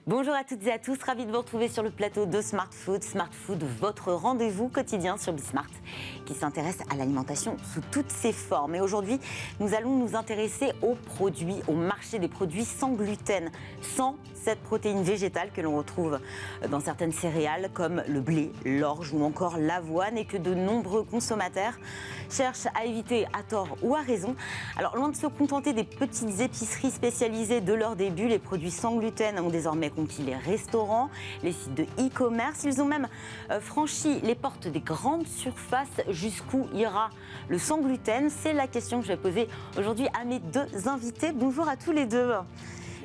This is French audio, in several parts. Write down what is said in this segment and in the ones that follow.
Bonjour à toutes et à tous, ravi de vous retrouver sur le plateau de Smart Food. Smart Food, votre rendez-vous quotidien sur Bismart, qui s'intéresse à l'alimentation sous toutes ses formes. Et aujourd'hui, nous allons nous intéresser aux produits, au marché des produits sans gluten, sans cette protéine végétale que l'on retrouve dans certaines céréales comme le blé, l'orge ou encore l'avoine, et que de nombreux consommateurs cherchent à éviter à tort ou à raison. Alors, loin de se contenter des petites épiceries spécialisées de leur début, les produits sans gluten ont désormais conquis les restaurants, les sites de e-commerce. Ils ont même franchi les portes des grandes surfaces. Jusqu'où ira le sans gluten? C'est la question que je vais poser aujourd'hui à mes deux invités. Bonjour à tous les deux.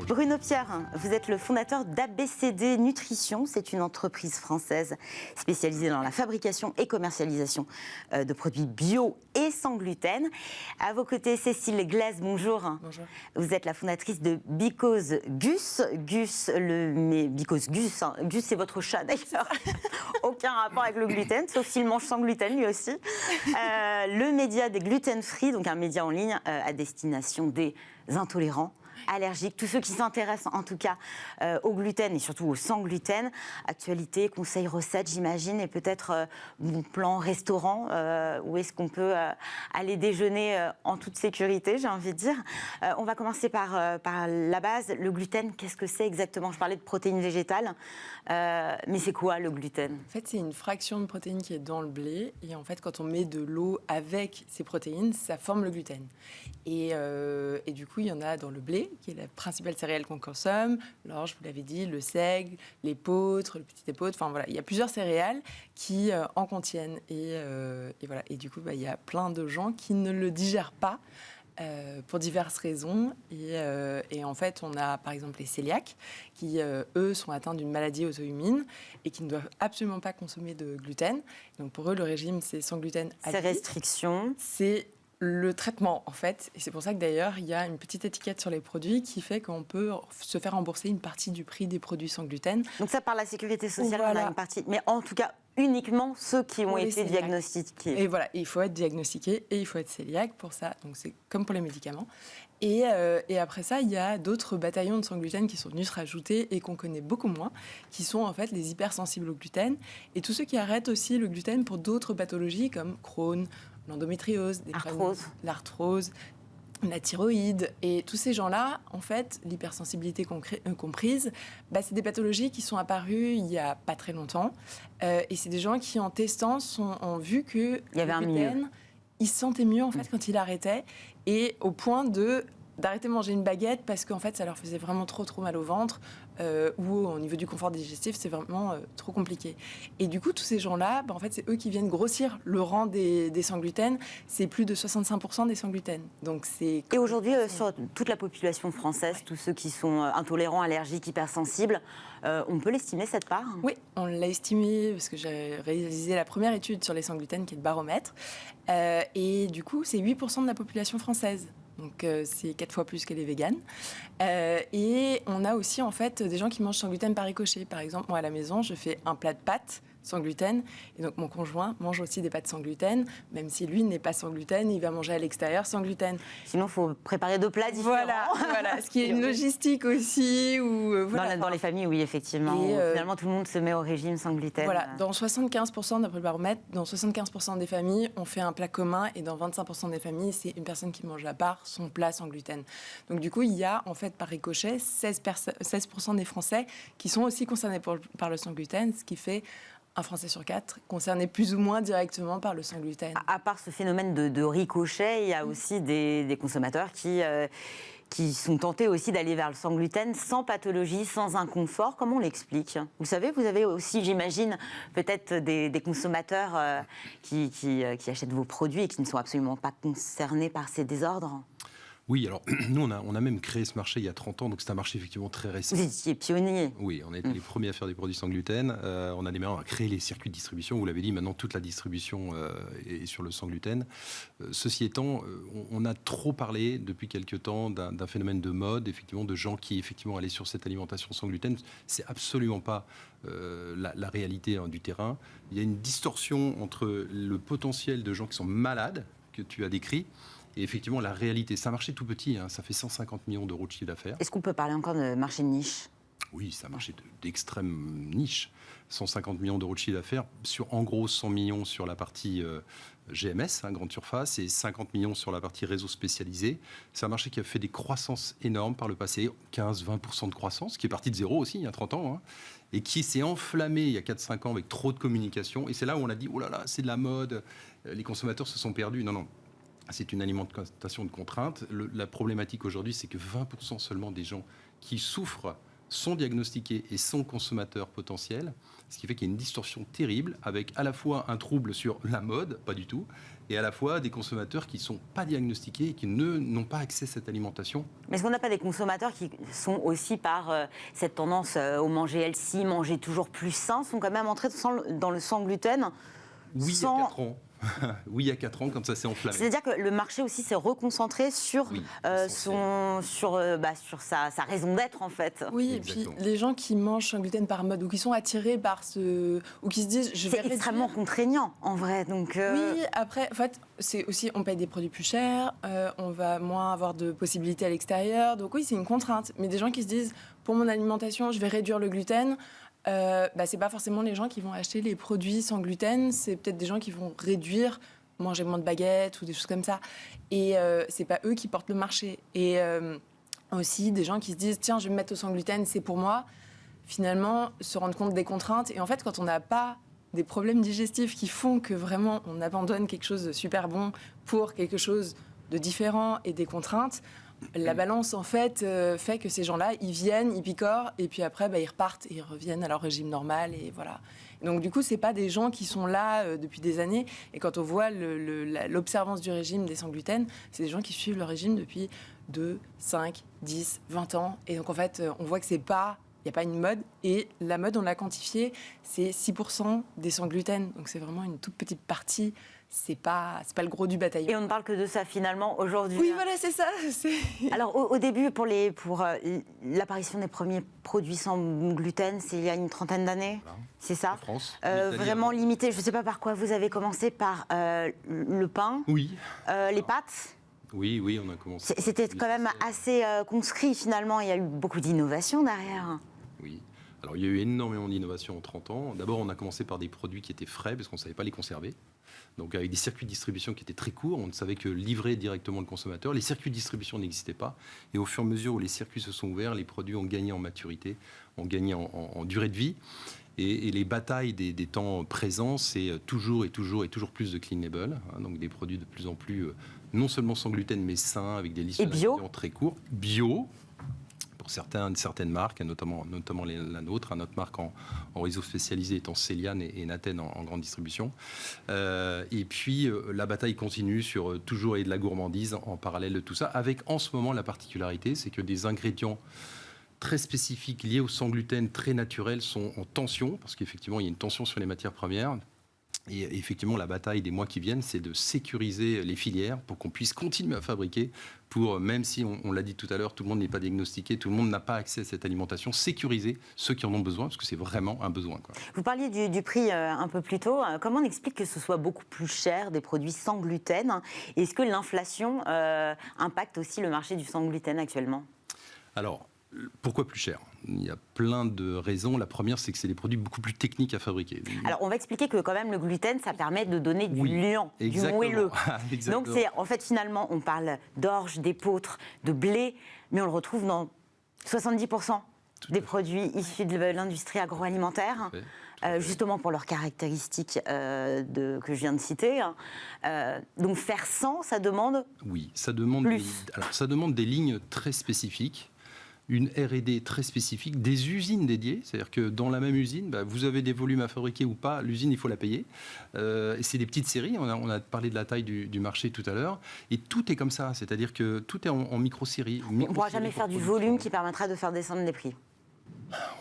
Bruno Pierre, vous êtes le fondateur d'ABCD Nutrition. C'est une entreprise française spécialisée dans la fabrication et commercialisation de produits bio et sans gluten. À vos côtés, Cécile Glaise, bonjour. Bonjour. Vous êtes la fondatrice de Because Gus. Gus, c'est votre chat d'ailleurs. Aucun rapport avec le gluten, sauf s'il mange sans gluten lui aussi. Le média des gluten free, donc un média en ligne à destination des intolérants, allergiques, tous ceux qui s'intéressent en tout cas au gluten et surtout au sans gluten. Actualité, conseils, recettes, j'imagine, et peut-être bon plan restaurant, où est-ce qu'on peut aller déjeuner en toute sécurité, j'ai envie de dire. On va commencer par la base. Le gluten, qu'est-ce que c'est exactement? Je parlais de protéines végétales, mais c'est quoi le gluten? En fait, c'est une fraction de protéines qui est dans le blé. Et en fait, quand on met de l'eau avec ces protéines, ça forme le gluten. Et du coup, il y en a dans le blé, qui est la principale céréale qu'on consomme, l'orge, vous l'avez dit, le seigle, l'épeautre, le petit épeautre, enfin voilà, il y a plusieurs céréales qui en contiennent. Et voilà. Et du coup, il y a plein de gens qui ne le digèrent pas pour diverses raisons. Et en fait, on a par exemple les cœliaques qui, eux, sont atteints d'une maladie auto-immune et qui ne doivent absolument pas consommer de gluten. Donc pour eux, le régime, c'est sans gluten à vie. Ces restrictions, c'est le traitement, en fait. Et c'est pour ça que d'ailleurs, il y a une petite étiquette sur les produits qui fait qu'on peut se faire rembourser une partie du prix des produits sans gluten. donc ça par la sécurité sociale, Voilà. on a une partie, mais en tout cas uniquement ceux qui ont été diagnostiqués. Et voilà, il faut être diagnostiqué et il faut être cœliaque pour ça. Donc c'est comme pour les médicaments. Et après ça, il y a d'autres bataillons de sans gluten qui sont venus se rajouter et qu'on connaît beaucoup moins, qui sont en fait les hypersensibles au gluten et tous ceux qui arrêtent aussi le gluten pour d'autres pathologies comme Crohn, l'endométriose, l'arthrose, la thyroïde. Et tous ces gens-là, en fait, l'hypersensibilité comprise, c'est des pathologies qui sont apparues il n'y a pas très longtemps. Et c'est des gens qui, en testant, ont vu que il y avait un gluten, ils se sentaient mieux en fait quand ils arrêtaient, et au point d'arrêter de manger une baguette parce qu'en fait ça leur faisait vraiment trop mal au ventre, ou au niveau du confort digestif c'est vraiment trop compliqué. Et du coup tous ces gens-là, en fait c'est eux qui viennent grossir le rang des sans gluten. C'est plus de 65% des sans gluten. Donc c'est... Et aujourd'hui sur toute la population française, tous ceux qui sont intolérants, allergiques, hypersensibles, on peut l'estimer cette part? Oui, on l'a estimé parce que j'ai réalisé la première étude sur les sans gluten qui est le baromètre, et du coup c'est 8% de la population française. Donc c'est 4 fois plus que les véganes. Et on a aussi en fait des gens qui mangent sans gluten par ricochet. Par exemple, moi à la maison, je fais un plat de pâtes sans gluten. Et donc mon conjoint mange aussi des pâtes sans gluten. Même si lui n'est pas sans gluten, il va manger à l'extérieur sans gluten. Sinon, il faut préparer 2 plats différents. Voilà. Ce qui est une logistique aussi. Dans les familles, oui, effectivement. Finalement, tout le monde se met au régime sans gluten. Voilà, dans 75%, d'après le baromètre, dans 75% des familles, on fait un plat commun. Et dans 25% des familles, c'est une personne qui mange à part son plat sans gluten. Donc du coup, il y a en fait par ricochet 16% des Français qui sont aussi concernés par le sans gluten, ce qui fait un Français sur 4 concerné plus ou moins directement par le sans gluten. À part ce phénomène de ricochet, il y a aussi des consommateurs qui sont tentés aussi d'aller vers le sans gluten, sans pathologie, sans inconfort. Comment on l'explique? Vous savez, vous avez aussi, j'imagine, peut-être des consommateurs qui achètent vos produits et qui ne sont absolument pas concernés par ces désordres. Oui, alors nous, on a même créé ce marché il y a 30 ans, donc c'est un marché effectivement très récent. Vous étiez pionnier. Oui, on est les premiers à faire des produits sans gluten. On a démarré à créer les circuits de distribution. Vous l'avez dit, maintenant toute la distribution est sur le sans gluten. Ceci étant, on a trop parlé depuis quelques temps d'un phénomène de mode, effectivement, de gens qui effectivement allaient sur cette alimentation sans gluten. C'est absolument pas la réalité du terrain. Il y a une distorsion entre le potentiel de gens qui sont malades, que tu as décrit, et effectivement, la réalité, c'est un marché tout petit, ça fait 150 millions d'euros de chiffre d'affaires. Est-ce qu'on peut parler encore de marché de niche ? Oui, c'est un marché d'extrême niche. 150 millions d'euros de chiffre d'affaires, sur en gros 100 millions sur la partie GMS, grande surface, et 50 millions sur la partie réseau spécialisé. C'est un marché qui a fait des croissances énormes par le passé, 15-20% de croissance, qui est parti de zéro aussi il y a 30 ans, et qui s'est enflammé il y a 4-5 ans avec trop de communication. Et c'est là où on a dit, oh là là, c'est de la mode, les consommateurs se sont perdus. Non, non. C'est une alimentation de contrainte. La problématique aujourd'hui, c'est que 20% seulement des gens qui souffrent sont diagnostiqués et sont consommateurs potentiels, ce qui fait qu'il y a une distorsion terrible avec à la fois un trouble sur la mode, pas du tout, et à la fois des consommateurs qui ne sont pas diagnostiqués et qui n'ont pas accès à cette alimentation. Mais est-ce qu'on n'a pas des consommateurs qui sont aussi par cette tendance au manger healthy, manger toujours plus sain, sont quand même entrés dans le sans gluten? Oui, il y a 4 ans. Oui, il y a 4 ans, quand ça s'est enflammé. C'est-à-dire que le marché aussi s'est reconcentré sur, sur sa raison d'être, en fait. Oui, exactement. Et puis les gens qui mangent sans gluten par mode ou qui sont attirés par ce... ou qui se disent... C'est extrêmement contraignant, en vrai. Donc, Oui, après, en fait, c'est aussi, on paye des produits plus chers, on va moins avoir de possibilités à l'extérieur. Donc oui, c'est une contrainte. Mais des gens qui se disent, pour mon alimentation, je vais réduire le gluten... c'est pas forcément les gens qui vont acheter les produits sans gluten, c'est peut-être des gens qui vont réduire, manger moins de baguettes ou des choses comme ça. Et c'est pas eux qui portent le marché. Et aussi des gens qui se disent tiens, je vais me mettre au sans gluten, c'est pour moi. Finalement, se rendre compte des contraintes. Et en fait, quand on n'a pas des problèmes digestifs qui font que vraiment on abandonne quelque chose de super bon pour quelque chose de différent et des contraintes, la balance, en fait, fait que ces gens-là, ils viennent, ils picorent, et puis après, ils repartent et ils reviennent à leur régime normal, et voilà. Donc, du coup, c'est pas des gens qui sont là depuis des années. Et quand on voit l'observance du régime des sans gluten, c'est des gens qui suivent le régime depuis 2, 5, 10, 20 ans. Et donc, en fait, on voit que c'est pas... Il n'y a pas une mode. Et la mode, on l'a quantifiée, c'est 6% des sans gluten. Donc, c'est vraiment une toute petite partie. C'est pas le gros du bataillon. Et on ne parle que de ça finalement aujourd'hui. Oui, voilà, c'est ça. Alors au début, pour l'apparition des premiers produits sans gluten, c'est il y a une trentaine d'années, voilà. C'est ça, en France, vraiment limité. Je ne sais pas par quoi vous avez commencé, par le pain, oui. Les pâtes. Oui, on a commencé. C'était quand même assez conscrit finalement. Il y a eu beaucoup d'innovation derrière. Oui. Alors il y a eu énormément d'innovation en 30 ans. D'abord, on a commencé par des produits qui étaient frais parce qu'on ne savait pas les conserver. Donc avec des circuits de distribution qui étaient très courts, on ne savait que livrer directement le consommateur. Les circuits de distribution n'existaient pas. Et au fur et à mesure où les circuits se sont ouverts, les produits ont gagné en maturité, ont gagné en durée de vie. Et les batailles des temps présents, c'est toujours plus de clean label. Donc des produits de plus en plus, non seulement sans gluten, mais sains, avec des listes d'ingrédients très courts. Bio. Pour certaines marques, notamment la nôtre, notre marque en réseau spécialisé étant Céliane et Naten en grande distribution. Et puis la bataille continue sur toujours et de la gourmandise en parallèle de tout ça, avec en ce moment la particularité, c'est que des ingrédients très spécifiques liés au sans gluten, très naturels, sont en tension, parce qu'effectivement il y a une tension sur les matières premières. Et effectivement, la bataille des mois qui viennent, c'est de sécuriser les filières pour qu'on puisse continuer à fabriquer, pour, même si on l'a dit tout à l'heure, tout le monde n'est pas diagnostiqué, tout le monde n'a pas accès à cette alimentation, sécuriser ceux qui en ont besoin, parce que c'est vraiment un besoin, quoi. Vous parliez du prix un peu plus tôt. Comment on explique que ce soit beaucoup plus cher des produits sans gluten? Est-ce que l'inflation impacte aussi le marché du sans gluten actuellement? Alors, pourquoi plus cher? Il y a plein de raisons. La première, c'est que c'est des produits beaucoup plus techniques à fabriquer. Alors, on va expliquer que quand même le gluten, ça permet de donner du liant, du moelleux. Donc, en fait, finalement, on parle d'orge, d'épeautre, de blé, mais on le retrouve dans 70% des produits issus de l'industrie agroalimentaire. Justement pour leurs caractéristiques que je viens de citer. Donc, faire sans, ça demande... Oui, ça demande ça demande des lignes très spécifiques, une R&D très spécifique, des usines dédiées, c'est-à-dire que dans la même usine, vous avez des volumes à fabriquer ou pas, l'usine, il faut la payer. Et c'est des petites séries, on a parlé de la taille du marché tout à l'heure, et tout est comme ça, c'est-à-dire que tout est en micro-série. On ne pourra jamais faire du volume qui permettra de faire descendre les prix.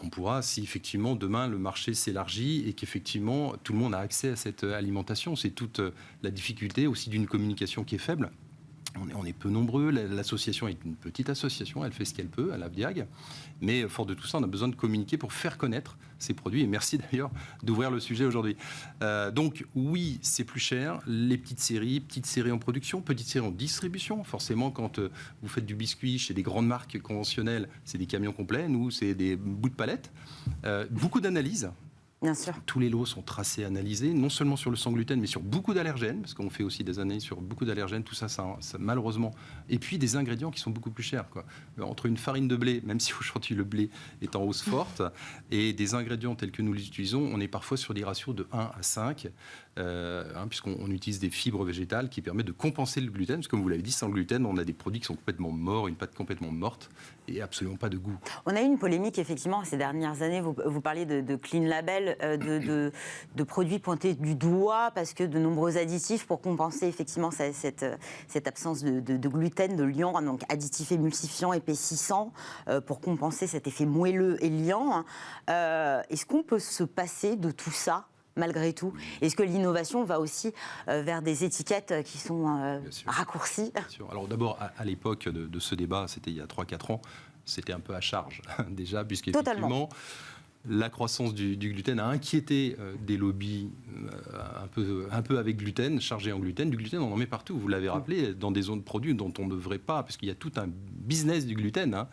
On pourra, si effectivement demain le marché s'élargit et qu'effectivement tout le monde a accès à cette alimentation. C'est toute la difficulté aussi d'une communication qui est faible. On est peu nombreux, l'association est une petite association, elle fait ce qu'elle peut à l'ABDIAG, mais fort de tout ça, on a besoin de communiquer pour faire connaître ces produits, et merci d'ailleurs d'ouvrir le sujet aujourd'hui. Donc oui, c'est plus cher, les petites séries en production, petites séries en distribution, forcément quand vous faites du biscuit chez des grandes marques conventionnelles, c'est des camions complets, nous c'est des bouts de palette, beaucoup d'analyses. Bien sûr. Tous les lots sont tracés, analysés, non seulement sur le sans gluten, mais sur beaucoup d'allergènes, parce qu'on fait aussi des analyses sur beaucoup d'allergènes, tout ça, malheureusement. Et puis des ingrédients qui sont beaucoup plus chers, quoi. Entre une farine de blé, même si aujourd'hui le blé est en hausse forte, et des ingrédients tels que nous les utilisons, on est parfois sur des ratios de 1 à 5, puisqu'on utilise des fibres végétales qui permettent de compenser le gluten, parce que comme vous l'avez dit, sans gluten, on a des produits qui sont complètement morts, une pâte complètement morte, et absolument pas de goût. On a eu une polémique, effectivement, ces dernières années, vous parliez de Clean Label, de produits pointés du doigt parce que de nombreux additifs pour compenser effectivement cette absence de gluten, de liant, donc additifs émulsifiants, épaississants, pour compenser cet effet moelleux et liant. Est-ce qu'on peut se passer de tout ça malgré tout? Est-ce que l'innovation va aussi vers des étiquettes qui sont raccourcies? Bien sûr. Alors d'abord, à l'époque de ce débat, c'était il y a 3-4 ans, c'était un peu à charge déjà, puisqu'effectivement, la croissance du gluten a inquiété des lobbies un peu avec gluten, chargés en gluten. Du gluten, on en met partout, vous l'avez rappelé, dans des zones de produits dont on ne devrait pas, parce qu'il y a tout un business du gluten.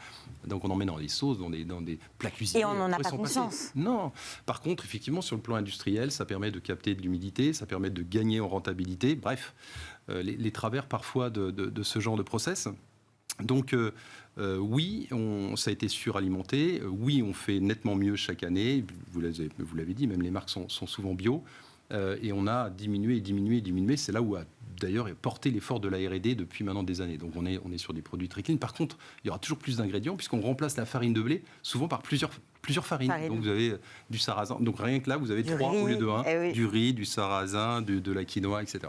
Donc on en met dans des sauces, dans des plats cuisinés. Et on n'en a pas conscience. Non. Par contre, effectivement, sur le plan industriel, ça permet de capter de l'humidité, ça permet de gagner en rentabilité. Bref, les travers parfois de ce genre de process. Donc oui, ça a été suralimenté. Oui, on fait nettement mieux chaque année. Vous l'avez dit, même les marques sont souvent bio. Et on a diminué. C'est là où a d'ailleurs porté l'effort de la R&D depuis maintenant des années. Donc on est sur des produits très clean. Par contre, il y aura toujours plus d'ingrédients puisqu'on remplace la farine de blé souvent par plusieurs farines. Donc vous avez du sarrasin. Donc rien que là, vous avez 3 au lieu de 1. Du riz, du sarrasin, de la quinoa, etc.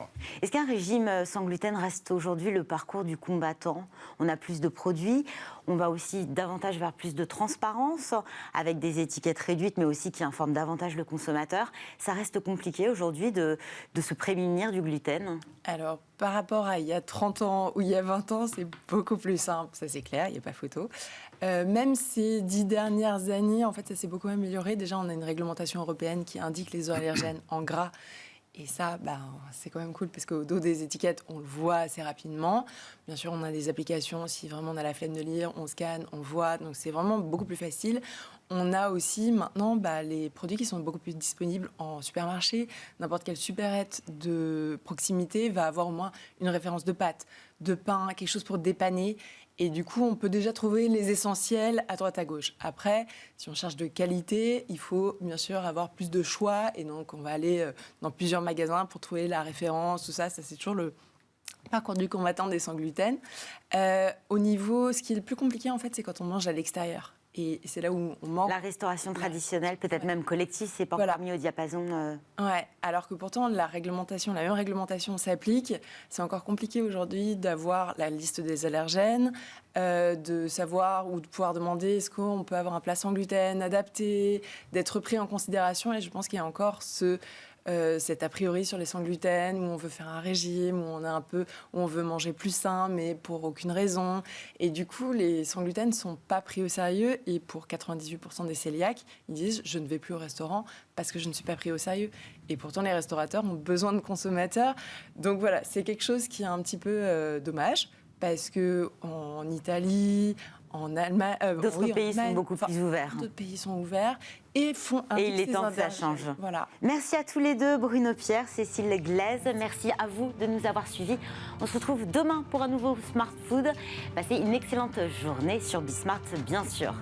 Est-ce qu'un régime sans gluten reste aujourd'hui le parcours du combattant? On a plus de produits, on va aussi davantage vers plus de transparence, avec des étiquettes réduites, mais aussi qui informent davantage le consommateur. Ça reste compliqué aujourd'hui de se prémunir du gluten? Alors, par rapport à il y a 30 ans ou il y a 20 ans, c'est beaucoup plus simple, ça c'est clair, il n'y a pas photo. Même ces 10 dernières années, en fait, ça s'est beaucoup amélioré. Déjà, on a une réglementation européenne qui indique les allergènes en gras. Et ça, c'est quand même cool parce qu'au dos des étiquettes, on le voit assez rapidement. Bien sûr, on a des applications, si vraiment on a la flemme de lire, on scanne, on voit. Donc, c'est vraiment beaucoup plus facile. On a aussi maintenant les produits qui sont beaucoup plus disponibles en supermarché. N'importe quelle supérette de proximité va avoir au moins une référence de pâte, de pain, quelque chose pour dépanner. Et du coup, on peut déjà trouver les essentiels à droite à gauche. Après, si on cherche de qualité, il faut bien sûr avoir plus de choix. Et donc, on va aller dans plusieurs magasins pour trouver la référence, tout ça. Ça, c'est toujours le parcours du combattant des sans gluten. Au niveau, ce qui est le plus compliqué, en fait, c'est quand on mange à l'extérieur. Et c'est là où on manque. La restauration traditionnelle, peut-être même collective, c'est pas encore mis au diapason. Ouais, alors que pourtant la même réglementation s'applique. C'est encore compliqué aujourd'hui d'avoir la liste des allergènes, de savoir ou de pouvoir demander est-ce qu'on peut avoir un plat sans gluten adapté, d'être pris en considération. Et je pense qu'il y a encore cet a priori sur les sans gluten, où on veut faire un régime, où on veut manger plus sain, mais pour aucune raison. Et du coup, les sans gluten ne sont pas pris au sérieux. Et pour 98% des cœliaques, ils disent « je ne vais plus au restaurant parce que je ne suis pas pris au sérieux ». Et pourtant, les restaurateurs ont besoin de consommateurs. Donc voilà, c'est quelque chose qui est un petit peu dommage, parce qu'en Italie, en Allemagne... D'autres pays sont beaucoup plus ouverts. D'autres pays sont ouverts et font un. Et il est temps que ça change. Voilà. Merci à tous les deux, Bruno Pierre, Cécile Glaise. Merci à vous de nous avoir suivis. On se retrouve demain pour un nouveau Smart Food. Passez une excellente journée sur Bismart, bien sûr.